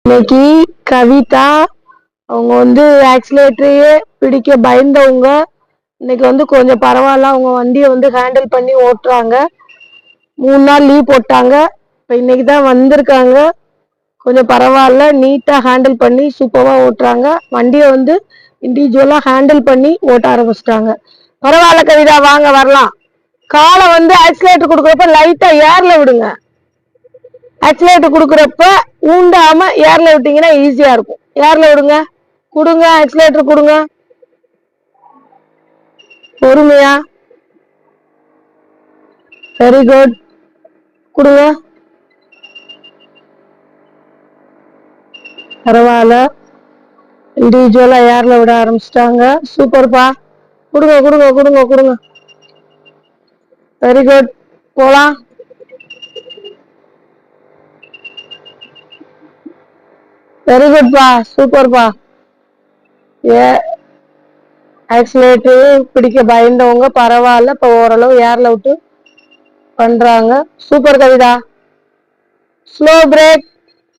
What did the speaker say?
இன்னைக்கு கவிதா அவங்க வந்து ஆக்சிலேட்டரையே பிடிக்க பயந்தவங்க. இன்னைக்கு வந்து கொஞ்சம் பரவாயில்ல, அவங்க வண்டியை வந்து ஹேண்டில் பண்ணி ஓட்டுறாங்க. 3 நாள் லீவ் போட்டாங்க, இப்போ இன்னைக்கு தான் வந்திருக்காங்க. கொஞ்சம் பரவாயில்ல, நீட்டா ஹேண்டில் பண்ணி சூப்பரா ஓட்டுறாங்க. வண்டியை வந்து இண்டிவிஜுவலா ஹேண்டில் பண்ணி ஓட்ட ஆரம்பிச்சிட்டாங்க. பரவாயில்ல கவிதா, வாங்க வரலாம். காலை வந்து ஆக்சிலேட்டர் கொடுக்குறப்ப லைட்டா ஏர்ல விடுங்க. ஆக்சிலேட்டர் கொடுக்குறப்ப ஊண்டாம ஏர்ல விட்டீங்கன்னா ஈஸியா இருக்கும். ஏர்ல விடுங்க, கொடுங்க ஆக்சிலேட்டர் கொடுங்க பொறுமையா. வெரி குட், கொடுங்க. பரவாயில்ல, இண்டிவிஜுவலா ஏர்ல விட ஆரம்பிச்சிட்டாங்க. சூப்பர்ப்பா, கொடுங்க கொடுங்க கொடுங்க கொடுங்க. வெரி குட், போலாம். வெரி குட்பா, சூப்பர்ப்பா. ஏ ஆக்சிலேட்டர் பிடிக்க பயந்தவங்க பரவாயில்ல, இப்போ ஓரளவு ஏர்ல விட்டு பண்றாங்க. சூப்பர் கவிதா. Slow break.